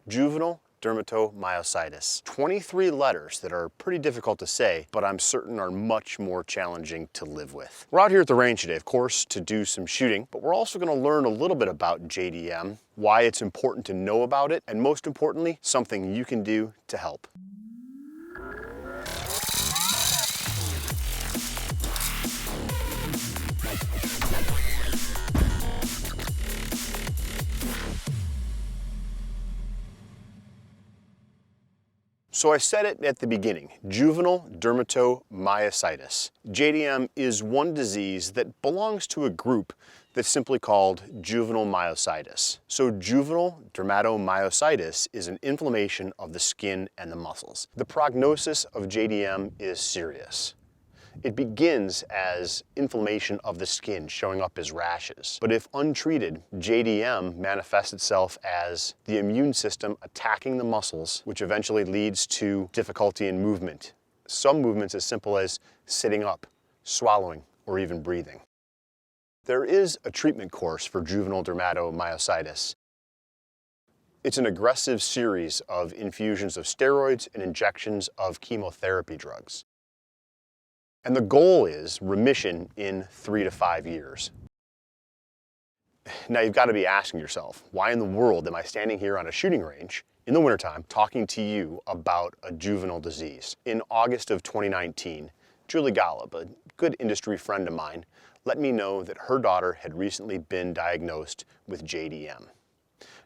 Juvenile dermatomyositis. 23 letters that are pretty difficult to say, but I'm certain are much more challenging to live with. We're out here at the range today, of course, to do some shooting, but we're also going to learn a little bit about JDM, why it's important to know about it, and most importantly, something you can do to help. So I said it at the beginning, juvenile dermatomyositis. JDM is one disease that belongs to a group that's simply called juvenile myositis. So juvenile dermatomyositis is an inflammation of the skin and the muscles. The prognosis of JDM is serious. It begins as inflammation of the skin showing up as rashes. But if untreated, JDM manifests itself as the immune system attacking the muscles, which eventually leads to difficulty in movement. Some movements as simple as sitting up, swallowing, or even breathing. There is a treatment course for juvenile dermatomyositis. It's an aggressive series of infusions of steroids and injections of chemotherapy drugs. And the goal is remission in 3 to 5 years. Now you've got to be asking yourself, why in the world am I standing here on a shooting range in the wintertime talking to you about a juvenile disease? In August of 2019, Julie Golob, a good industry friend of mine, let me know that her daughter had recently been diagnosed with JDM.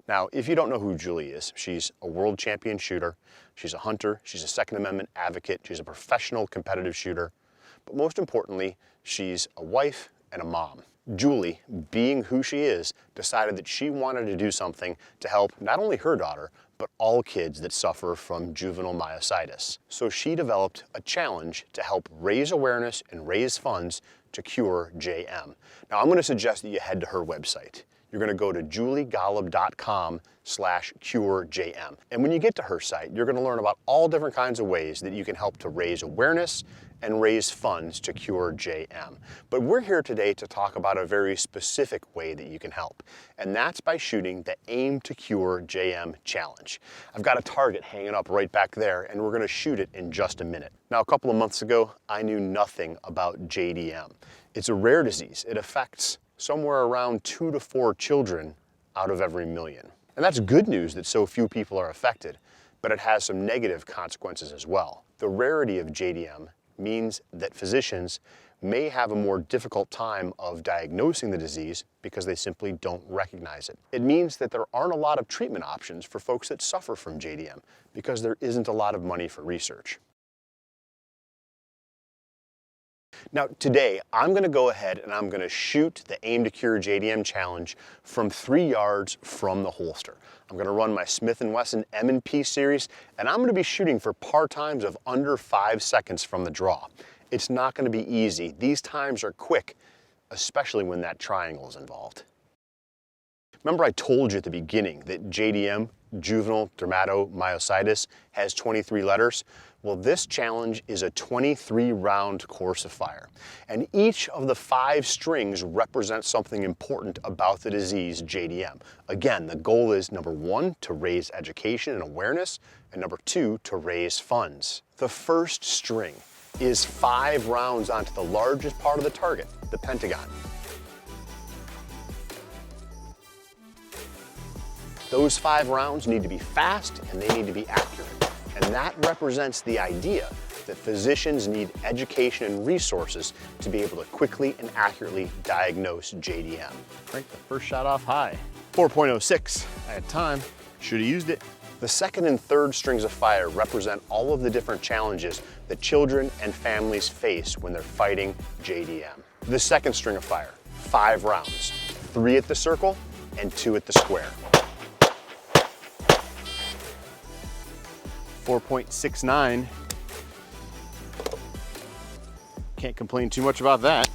Now, if you don't know who Julie is, she's a world champion shooter, she's a hunter, she's a Second Amendment advocate, she's a professional competitive shooter. But most importantly, she's a wife and a mom. Julie, being who she is, decided that she wanted to do something to help not only her daughter, but all kids that suffer from juvenile myositis. So she developed a challenge to help raise awareness and raise funds to cure JM. Now I'm going to suggest that you head to her website. You're going to go to juliegolob.com/curejm. And when you get to her site, you're going to learn about all different kinds of ways that you can help to raise awareness and raise funds to cure JM. But we're here today to talk about a very specific way that you can help, and that's by shooting the Aim2CureJM Challenge. I've got a target hanging up right back there, and we're going to shoot it in just a minute. Now, a couple of months ago, I knew nothing about JDM. It's a rare disease. It affects somewhere around 2 to 4 children out of every million. And that's good news that so few people are affected, but it has some negative consequences as well. The rarity of JDM means that physicians may have a more difficult time of diagnosing the disease because they simply don't recognize it. It means that there aren't a lot of treatment options for folks that suffer from JDM because there isn't a lot of money for research. Now today, I'm going to go ahead and I'm going to shoot the Aim2CureJM Challenge from 3 yards from the holster. I'm going to run my Smith & Wesson M&P series, and I'm going to be shooting for par times of under 5 seconds from the draw. It's not going to be easy. These times are quick, especially when that triangle is involved. Remember I told you at the beginning that JDM, juvenile dermatomyositis, has 23 letters? Well, this challenge is a 23-round course of fire, and each of the 5 strings represents something important about the disease JDM. Again, the goal is number 1, to raise education and awareness, and number 2, to raise funds. The first string is 5 rounds onto the largest part of the target, the pentagon. Those 5 rounds need to be fast and they need to be accurate. And that represents the idea that physicians need education and resources to be able to quickly and accurately diagnose JDM. Right, the first shot off high. 4.06, I had time, should have used it. The second and third strings of fire represent all of the different challenges that children and families face when they're fighting JDM. The second string of fire, 5 rounds, 3 at the circle and 2 at the square. 4.69. Can't complain too much about that.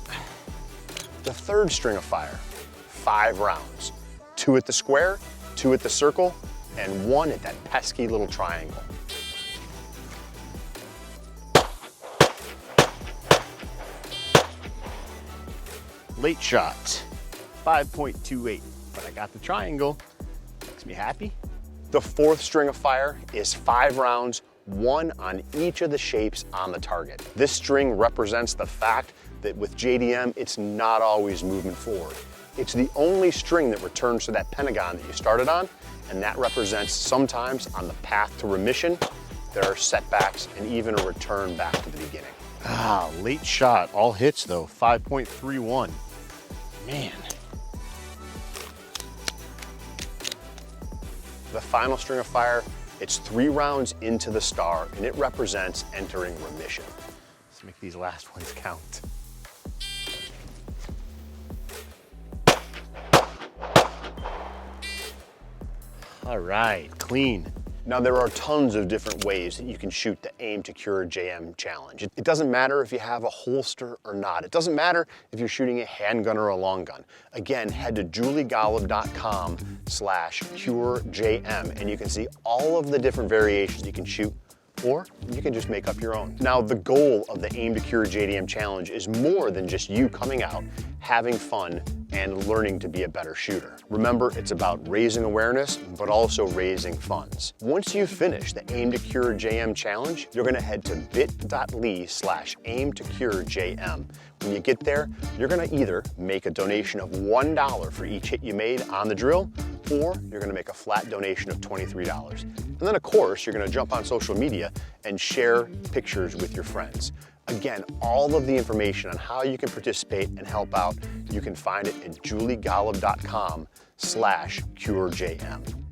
The third string of fire, 5 rounds, 2 at the square, 2 at the circle, and 1 at that pesky little triangle. Late shot, 5.28, but I got the triangle. Makes me happy. The fourth string of fire is 5 rounds, 1 on each of the shapes on the target. This string represents the fact that with JDM, it's not always movement forward. It's the only string that returns to that pentagon that you started on, and that represents sometimes on the path to remission, there are setbacks and even a return back to the beginning. Ah, late shot, all hits though, 5.31. Man. The final string of fire, it's 3 rounds into the star, and it represents entering remission. Let's make these last ones count. All right, clean. Now there are tons of different ways that you can shoot the Aim2CureJM Challenge. It doesn't matter if you have a holster or not. It doesn't matter if you're shooting a handgun or a long gun. Again, head to juliegolob.com/curejm and you can see all of the different variations you can shoot, or you can just make up your own. Now the goal of the Aim2CureJM Challenge is more than just you coming out, having fun, and learning to be a better shooter. Remember, it's about raising awareness, but also raising funds. Once you finish the Aim2CureJM Challenge, you're gonna head to bit.ly/Aim2CureJM. When you get there, you're gonna either make a donation of $1 for each hit you made on the drill, or you're gonna make a flat donation of $23. And then of course, you're gonna jump on social media and share pictures with your friends. Again, all of the information on how you can participate and help out, you can find it at juliegolob.com/curejm.